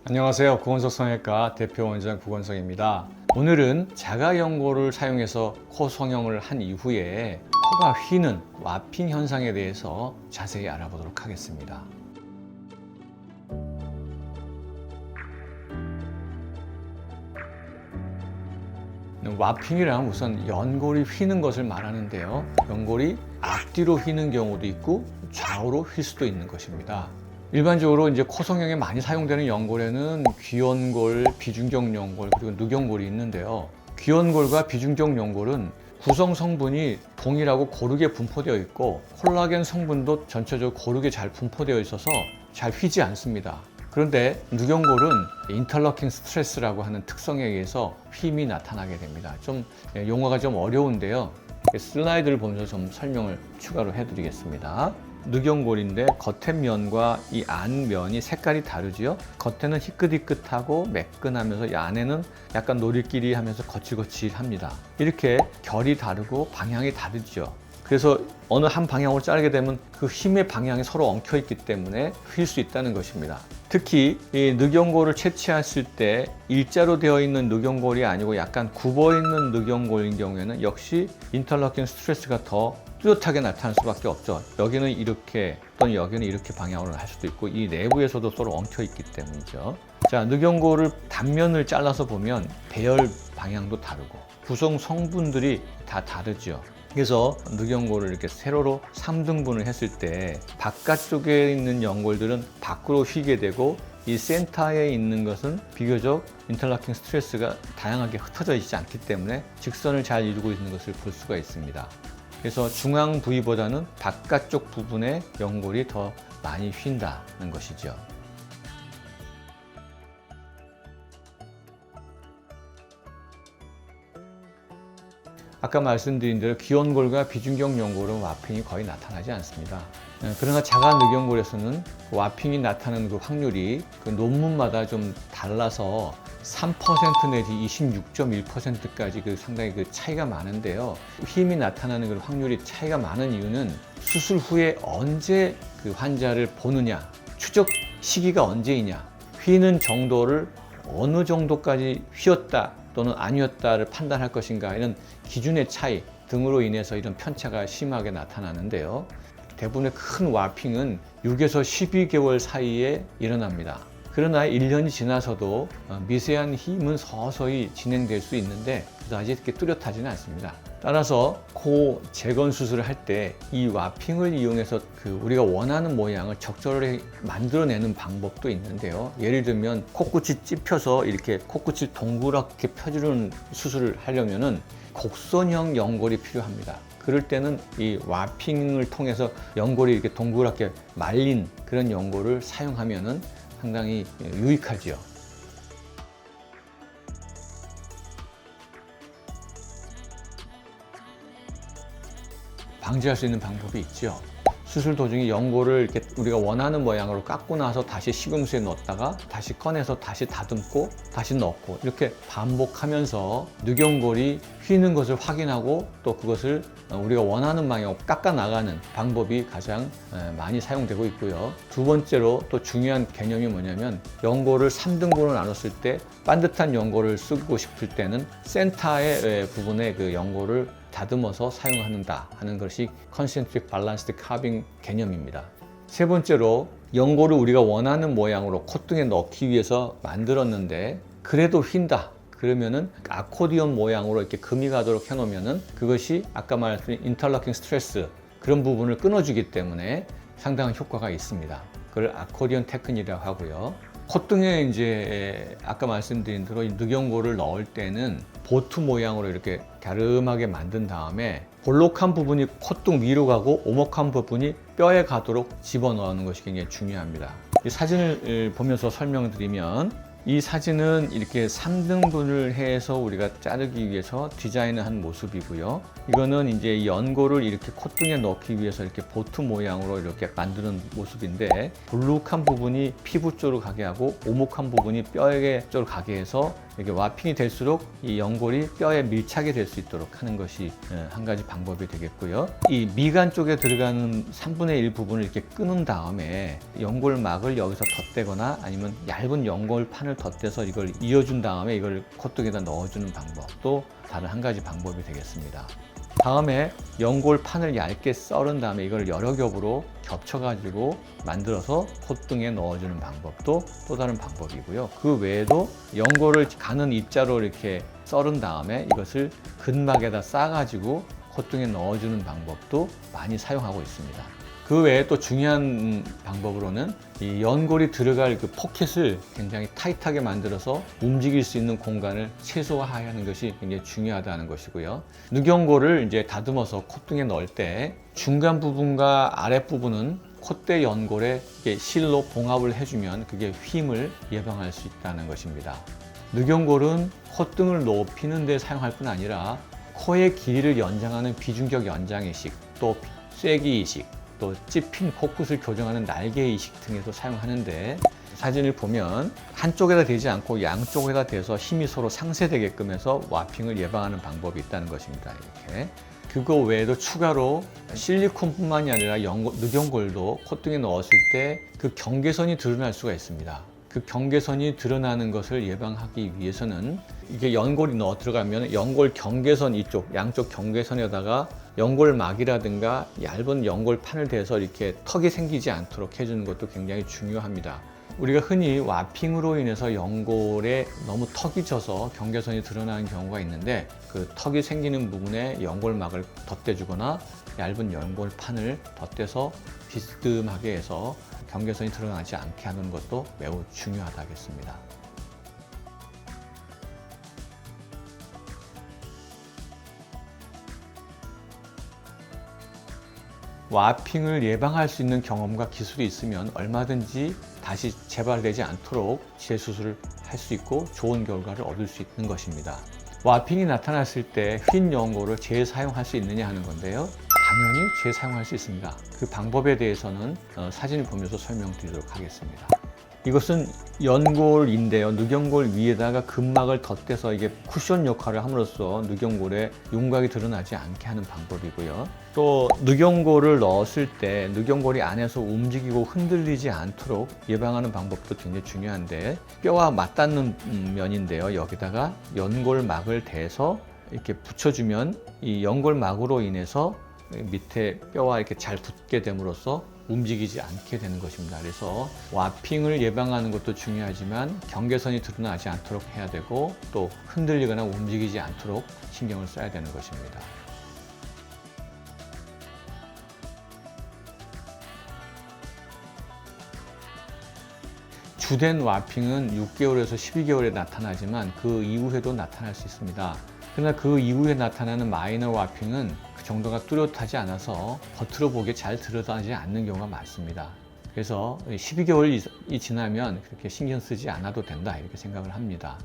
안녕하세요. 구건석 성형외과 대표 원장 구건석입니다. 오늘은 자가연고를 사용해서 코 성형을 한 이후에 코가 휘는 와핑 현상에 대해서 자세히 알아보도록 하겠습니다. 와핑이란 우선 연골이 휘는 것을 말하는데요. 연골이 앞뒤로 휘는 경우도 있고 좌우로 휠 수도 있는 것입니다. 일반적으로 이제 코 성형에 많이 사용되는 연골에는 귀연골, 비중격 연골, 그리고 누경골이 있는데요. 귀연골과 비중격 연골은 구성 성분이 동일하고 고르게 분포되어 있고 콜라겐 성분도 전체적으로 고르게 잘 분포되어 있어서 잘 휘지 않습니다. 그런데 누경골은 인터러킹 스트레스라고 하는 특성에 의해서 휨이 나타나게 됩니다. 용어가 좀 어려운데요. 슬라이드를 보면서 좀 설명을 추가로 해드리겠습니다. 누경골인데 겉의 면과 이 안면이 색깔이 다르지요. 겉에는 희끗희끗하고 매끈하면서 이 안에는 약간 노리끼리하면서 거칠거칠합니다. 이렇게 결이 다르고 방향이 다르죠. 그래서 어느 한 방향으로 자르게 되면 그 힘의 방향이 서로 엉켜 있기 때문에 휠 수 있다는 것입니다. 특히 이 누경골을 채취했을 때 일자로 되어 있는 누경골이 아니고 약간 굽어 있는 누경골인 경우에는 역시 인터러킹 스트레스가 더 뚜렷하게 나타날 수밖에 없죠. 여기는 이렇게 또는 여기는 이렇게 방향으로 할 수도 있고 이 내부에서도 서로 엉켜 있기 때문이죠. 자, 누경골을 단면을 잘라서 보면 배열 방향도 다르고 구성 성분들이 다 다르죠. 그래서 누경골을 이렇게 세로로 3등분을 했을 때 바깥쪽에 있는 연골들은 밖으로 휘게 되고 이 센터에 있는 것은 비교적 인터러킹 스트레스가 다양하게 흩어져 있지 않기 때문에 직선을 잘 이루고 있는 것을 볼 수가 있습니다. 그래서 중앙 부위보다는 바깥쪽 부분의 연골이 더 많이 휜다는 것이죠. 아까 말씀드린 대로 귀연골과 비중격 연골은 와핑이 거의 나타나지 않습니다. 그러나 자가 누경골에서는 와핑이 나타나는 그 확률이 그 논문마다 좀 달라서 3% 내지 26.1%까지 상당히 그 차이가 많은데요. 휨이 나타나는 그 확률이 차이가 많은 이유는 수술 후에 언제 그 환자를 보느냐, 추적 시기가 언제이냐, 휘는 정도를 어느 정도까지 휘었다 또는 아니었다를 판단할 것인가 이런 기준의 차이 등으로 인해서 이런 편차가 심하게 나타나는데요. 대부분의 큰 와핑은 6에서 12개월 사이에 일어납니다. 그러나 1년이 지나서도 미세한 휨은 서서히 진행될 수 있는데 아직 그렇게 뚜렷하지는 않습니다. 따라서 코 재건 수술을 할 때 이 와핑을 이용해서 우리가 원하는 모양을 적절하게 만들어내는 방법도 있는데요. 예를 들면 코끝이 찝혀서 이렇게 코끝을 동그랗게 펴주는 수술을 하려면은 곡선형 연골이 필요합니다. 그럴 때는 이 와핑을 통해서 연골이 이렇게 동그랗게 말린 그런 연골을 사용하면은 상당히 유익하지요. 방지할 수 있는 방법이 있죠. 수술 도중에 연골을 이렇게 우리가 원하는 모양으로 깎고 나서 다시 식음수에 넣었다가 다시 꺼내서 다시 다듬고 다시 넣고 이렇게 반복하면서 누경골이 휘는 것을 확인하고 또 그것을 우리가 원하는 방향으로 깎아 나가는 방법이 가장 많이 사용되고 있고요. 두 번째로 또 중요한 개념이 뭐냐면 연골을 3등분을 나눴을 때 반듯한 연골을 쓰고 싶을 때는 센터의 부분에 그 연골을 다듬어서 사용한다 하는 것이 Concentric Balanced Carving 개념입니다. 세 번째로 연골을 우리가 원하는 모양으로 콧등에 넣기 위해서 만들었는데 그래도 휜다. 그러면은 아코디언 모양으로 이렇게 금이 가도록 해놓으면은 그것이 아까 말했던 인터러킹 스트레스 그런 부분을 끊어주기 때문에 상당한 효과가 있습니다. 그걸 아코디언 테크닉이라고 하고요. 콧등에 이제 아까 말씀드린 대로 누경골을 넣을 때는 보트 모양으로 이렇게 갸름하게 만든 다음에 볼록한 부분이 콧등 위로 가고 오목한 부분이 뼈에 가도록 집어넣는 것이 굉장히 중요합니다. 이 사진을 보면서 설명드리면 이 사진은 이렇게 3등분을 해서 우리가 자르기 위해서 디자인을 한 모습이고요. 이거는 이제 연골을 이렇게 콧등에 넣기 위해서 이렇게 보트 모양으로 이렇게 만드는 모습인데 볼록한 부분이 피부 쪽으로 가게 하고 오목한 부분이 뼈에 쪽으로 가게 해서 이렇게 와핑이 될수록 이 연골이 뼈에 밀착이 될 수 있도록 하는 것이 한 가지 방법이 되겠고요. 이 미간 쪽에 들어가는 3분의 1 부분을 이렇게 끊은 다음에 연골막을 여기서 덧대거나 아니면 얇은 연골판을 덧대서 이걸 이어준 다음에 이걸 콧등에다 넣어주는 방법도 다른 한 가지 방법이 되겠습니다. 다음에 연골판을 얇게 썰은 다음에 이걸 여러 겹으로 겹쳐가지고 만들어서 콧등에 넣어주는 방법도 또 다른 방법이고요. 그 외에도 연골을 가는 입자로 이렇게 썰은 다음에 이것을 근막에다 싸가지고 콧등에 넣어주는 방법도 많이 사용하고 있습니다. 그 외에 또 중요한 방법으로는 이 연골이 들어갈 그 포켓을 굉장히 타이트하게 만들어서 움직일 수 있는 공간을 최소화하는 것이 굉장히 중요하다는 것이고요. 누경골을 이제 다듬어서 콧등에 넣을 때 중간 부분과 아랫 부분은 콧대 연골에 실로 봉합을 해주면 그게 휨을 예방할 수 있다는 것입니다. 누경골은 콧등을 높이는 데 사용할 뿐 아니라 코의 길이를 연장하는 비중격 연장 이식, 또 쐐기 이식, 또 찝힌 코끝을 교정하는 날개 이식 등에서 사용하는데, 사진을 보면 한쪽에다 대지 않고 양쪽에다 대서 힘이 서로 상쇄되게끔 해서 와핑을 예방하는 방법이 있다는 것입니다. 이렇게. 그거 외에도 추가로 실리콘뿐만이 아니라 누경골도 콧등에 넣었을 때 그 경계선이 드러날 수가 있습니다. 그 경계선이 드러나는 것을 예방하기 위해서는 이게 연골이 넣어 들어가면 연골 경계선 이쪽, 양쪽 경계선에다가 연골막이라든가 얇은 연골판을 대서 이렇게 턱이 생기지 않도록 해주는 것도 굉장히 중요합니다. 우리가 흔히 와핑으로 인해서 연골에 너무 턱이 져서 경계선이 드러나는 경우가 있는데, 그 턱이 생기는 부분에 연골막을 덧대주거나 얇은 연골판을 덧대서 비스듬하게 해서 경계선이 드러나지 않게 하는 것도 매우 중요하다겠습니다. 와핑을 예방할 수 있는 경험과 기술이 있으면 얼마든지 다시 재발되지 않도록 재수술을 할 수 있고 좋은 결과를 얻을 수 있는 것입니다. 와핑이 나타났을 때 휨 연골을 재사용할 수 있느냐 하는 건데요. 당연히 재사용할 수 있습니다. 그 방법에 대해서는 사진을 보면서 설명드리도록 하겠습니다. 이것은 연골인데요. 누경골 위에다가 근막을 덧대서 이게 쿠션 역할을 함으로써 누경골에 윤곽이 드러나지 않게 하는 방법이고요. 또 누경골을 넣었을 때 누경골이 안에서 움직이고 흔들리지 않도록 예방하는 방법도 굉장히 중요한데, 뼈와 맞닿는 면인데요. 여기다가 연골막을 대서 이렇게 붙여주면 이 연골막으로 인해서 밑에 뼈와 이렇게 잘 붙게 됨으로써 움직이지 않게 되는 것입니다. 그래서 와핑을 예방하는 것도 중요하지만 경계선이 드러나지 않도록 해야 되고, 또 흔들리거나 움직이지 않도록 신경을 써야 되는 것입니다. 주된 와핑은 6개월에서 12개월에 나타나지만 그 이후에도 나타날 수 있습니다. 그러나 그 이후에 나타나는 마이너 와핑은 그 정도가 뚜렷하지 않아서 겉으로 보기에 잘 드러나지 않는 경우가 많습니다. 그래서 12개월이 지나면 그렇게 신경 쓰지 않아도 된다, 이렇게 생각을 합니다.